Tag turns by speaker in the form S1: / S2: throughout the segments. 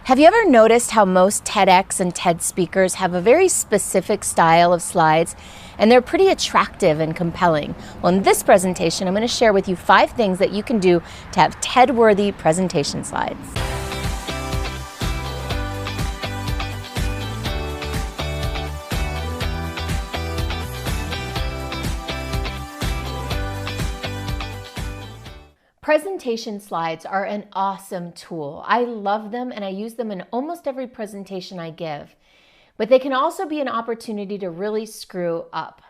S1: Have you ever noticed how most TEDx and TED speakers have a very specific style of slides, and they're pretty attractive and compelling? Well, in this presentation, I'm going to share with you 5 things that you can do to have TED-worthy presentation slides. Presentation slides are an awesome tool. I love them and I use them in almost every presentation I give. But they can also be an opportunity to really screw up.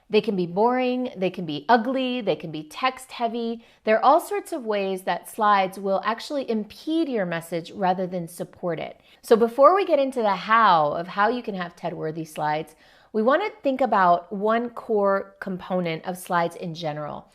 S1: They can be boring, they can be ugly, they can be text heavy. There are all sorts of ways that slides will actually impede your message rather than support it. So before we get into the how of how you can have TED-worthy slides, we want to think about one core component of slides in general.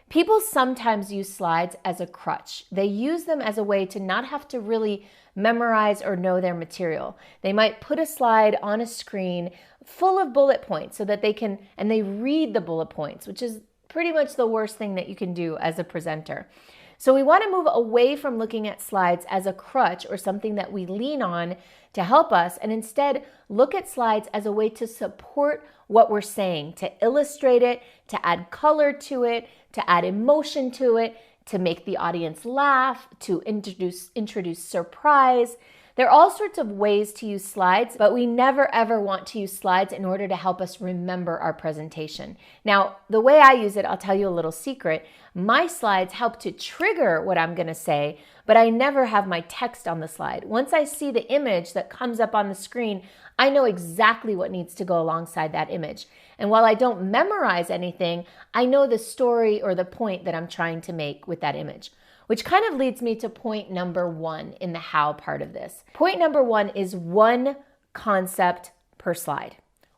S1: People sometimes use slides as a crutch. They use them as a way to not have to really memorize or know their material. They might put a slide on a screen full of bullet points so that they read the bullet points, which is pretty much the worst thing that you can do as a presenter. So we want to move away from looking at slides as a crutch or something that we lean on to help us, and instead look at slides as a way to support what we're saying, to illustrate it, to add color to it, to add emotion to it, to make the audience laugh, to introduce surprise. There are all sorts of ways to use slides, but we never ever want to use slides in order to help us remember our presentation. Now, the way I use it, I'll tell you a little secret. My slides help to trigger what I'm going to say, but I never have my text on the slide. Once I see the image that comes up on the screen, I know exactly what needs to go alongside that image. And while I don't memorize anything, I know the story or the point that I'm trying to make with that image. Which kind of leads me to point number 1 in the how part of this. Point number 1 is one concept per slide.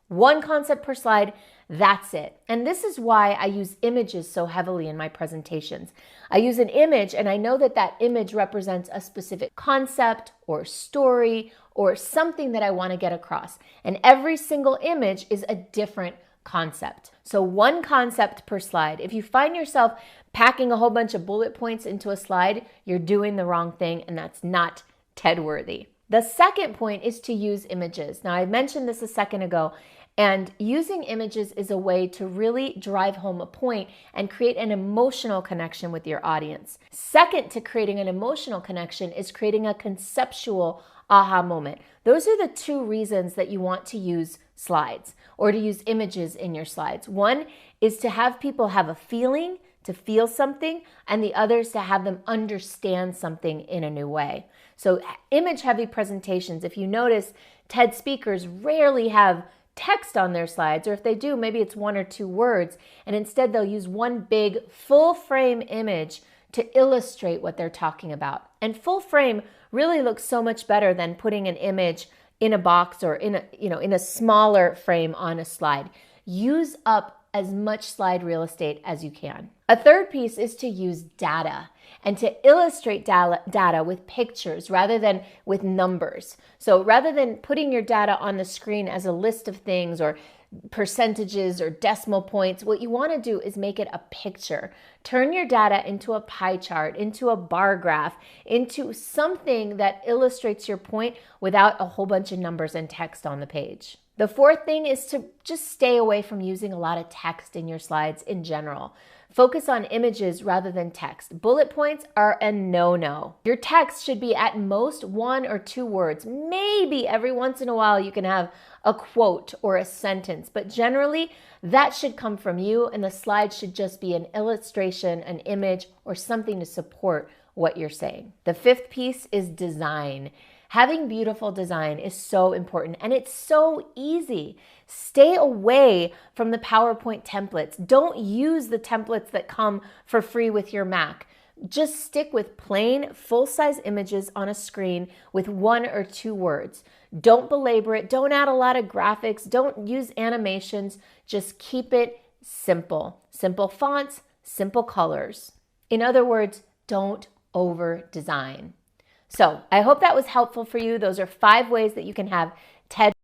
S1: One concept per slide, that's it. And this is why I use images so heavily in my presentations. I use an image and I know that that image represents a specific concept or story or something that I want to get across. And every single image is a different concept. So one concept per slide. If you find yourself packing a whole bunch of bullet points into a slide, you're doing the wrong thing, and that's not TED-worthy. The second point is to use images. Now, I mentioned this a second ago, and using images is a way to really drive home a point and create an emotional connection with your audience. Second to creating an emotional connection is creating a conceptual aha moment. Those are the 2 reasons that you want to use slides or to use images in your slides. One is to have people have a feeling, to feel something, and the other is to have them understand something in a new way. So image-heavy presentations, if you notice, TED speakers rarely have text on their slides, or if they do, maybe it's 1 or 2 words, and instead they'll use one big full-frame image to illustrate what they're talking about. And full frame really looks so much better than putting an image in a box or in a smaller frame on a slide. Use up as much slide real estate as you can. A third piece is to use data and to illustrate data with pictures rather than with numbers. So rather than putting your data on the screen as a list of things or percentages or decimal points, what you want to do is make it a picture. Turn your data into a pie chart, into a bar graph, into something that illustrates your point without a whole bunch of numbers and text on the page. The fourth thing is to just stay away from using a lot of text in your slides in general. Focus on images rather than text. Bullet points are a no-no. Your text should be at most 1 or 2 words. Maybe every once in a while you can have a quote or a sentence, but generally that should come from you, and the slide should just be an illustration, an image, or something to support what you're saying. The 5th piece is design. Having beautiful design is so important, and it's so easy. Stay away from the PowerPoint templates. Don't use the templates that come for free with your Mac. Just stick with plain full-size images on a screen with 1 or 2 words. Don't belabor it. Don't add a lot of graphics. Don't use animations. Just keep it simple. Simple fonts, simple colors. In other words, don't over-design. So I hope that was helpful for you. Those are 5 ways that you can have TED